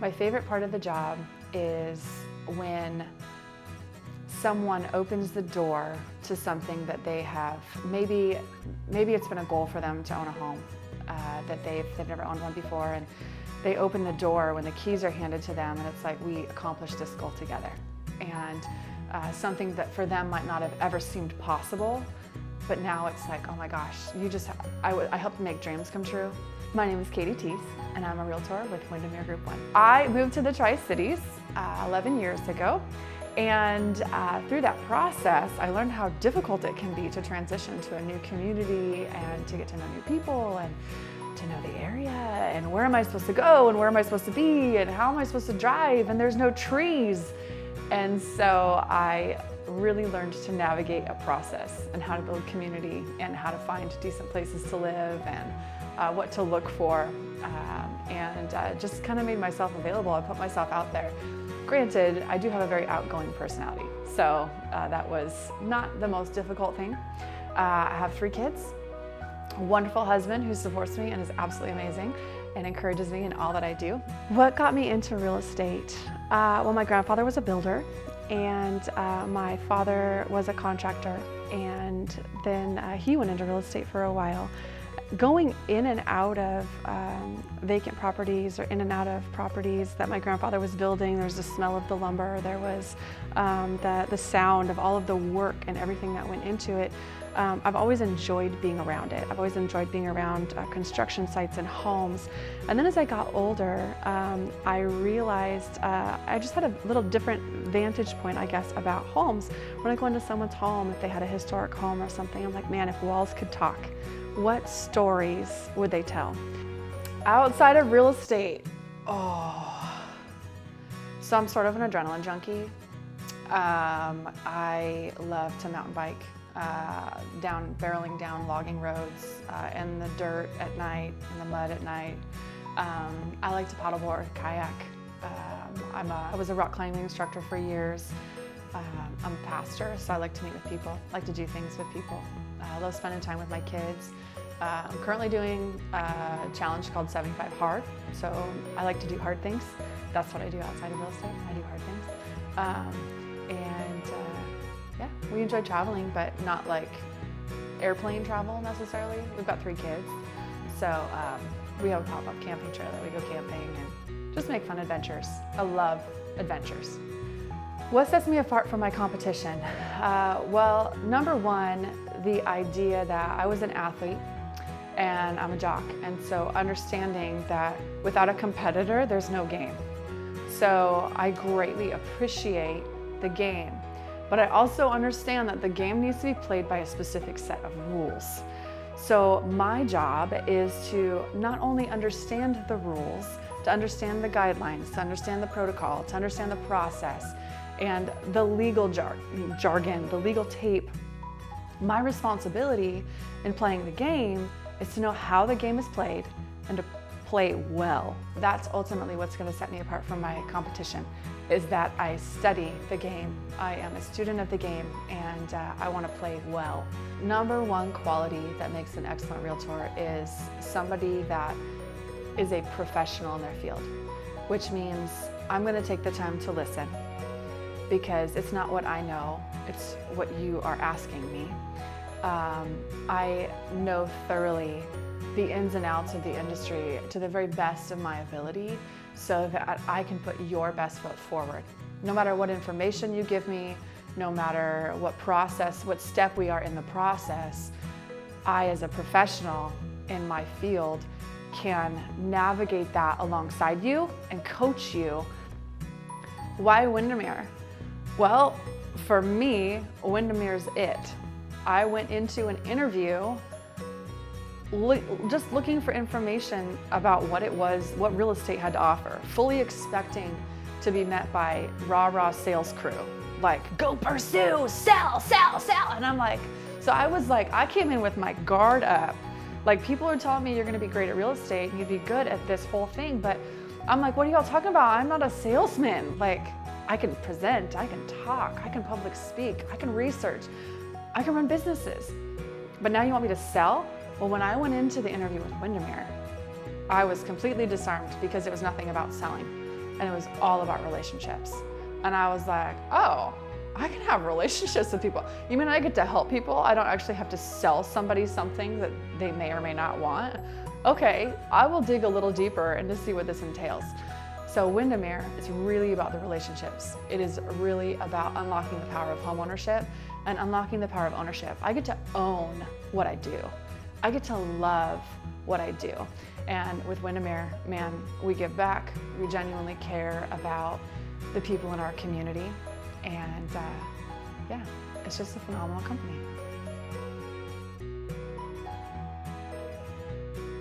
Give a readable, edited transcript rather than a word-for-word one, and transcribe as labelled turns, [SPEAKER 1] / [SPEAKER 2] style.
[SPEAKER 1] My favorite part of the job is when someone opens the door to something that they have, maybe it's been a goal for them to own a home, that they've never owned one before, and they open the door when the keys are handed to them, and it's like, we accomplished this goal together. And something that for them might not have ever seemed possible, but now it's like, oh my gosh, I helped make dreams come true. My name is Katie Teese, and I'm a realtor with Windermere Group 1. I moved to the Tri-Cities 11 years ago, and through that process, I learned how difficult it can be to transition to a new community and to get to know new people and to know the area and where am I supposed to go and where am I supposed to be and how am I supposed to drive, and there's no trees. And so I really learned to navigate a process and how to build community and how to find decent places to live and what to look for, and just kind of made myself available. I put myself out there. Granted, I do have a very outgoing personality, so that was not the most difficult thing. I have 3 kids, a wonderful husband who supports me and is absolutely amazing and encourages me in all that I do. What got me into real estate? Well, my grandfather was a builder, and my father was a contractor, and then he went into real estate for a while. Going in and out of vacant properties or in and out of properties that my grandfather was building, there's the smell of the lumber, there was the sound of all of the work and everything that went into it. I've always enjoyed being around it. I've always enjoyed being around construction sites and homes. And then as I got older, I realized I just had a little different vantage point, I guess, about homes. When I go into someone's home, if they had a historic home or something, I'm like, man, if walls could talk, what stories would they tell? Outside of real estate, so I'm sort of an adrenaline junkie. I love to mountain bike, barreling down logging roads, in the dirt at night, in the mud at night. I like to paddleboard, kayak. I was a rock climbing instructor for years. I'm a pastor, so I like to meet with people, like to do things with people. I love spending time with my kids. I'm currently doing a challenge called 75 Hard, so I like to do hard things. That's what I do outside of real estate. I do hard things. Yeah, we enjoy traveling, but not like airplane travel necessarily. We've got 3 kids, so we have a pop-up camping trailer. We go camping and just make fun adventures. I love adventures. What sets me apart from my competition? Well, number one, the idea that I was an athlete and I'm a jock, and so understanding that without a competitor, there's no game. So I greatly appreciate the game, but I also understand that the game needs to be played by a specific set of rules. So my job is to not only understand the rules, to understand the guidelines, to understand the protocol, to understand the process, and the legal jargon, the legal tape. My responsibility in playing the game is to know how the game is played and to play well. That's ultimately what's going to set me apart from my competition, is that I study the game. I am a student of the game, and I want to play well. Number one quality that makes an excellent realtor is somebody that is a professional in their field, which means I'm going to take the time to listen, because it's not what I know, it's what you are asking me. I know thoroughly the ins and outs of the industry to the very best of my ability, so that I can put your best foot forward. No matter what information you give me, no matter what process, what step we are in the process, I, as a professional in my field, can navigate that alongside you and coach you. Why Windermere? Well, for me, Windermere's it. I went into an interview just looking for information about what it was, what real estate had to offer, fully expecting to be met by rah-rah sales crew, like, go pursue, sell, sell, sell. And I'm like, so I came in with my guard up. Like, people are telling me you're gonna be great at real estate and you'd be good at this whole thing, but I'm like, what are y'all talking about? I'm not a salesman. Like, I can present, I can talk, I can public speak, I can research, I can run businesses. But now you want me to sell? Well, when I went into the interview with Windermere, I was completely disarmed because it was nothing about selling. and it was all about relationships. And I was like, oh, I can have relationships with people. You mean I get to help people? I don't actually have to sell somebody something that they may or may not want? Okay, I will dig a little deeper and to see what this entails. So Windermere is really about the relationships. It is really about unlocking the power of homeownership and unlocking the power of ownership. I get to own what I do. I get to love what I do. And with Windermere, man, we give back. We genuinely care about the people in our community. And yeah, it's just a phenomenal company.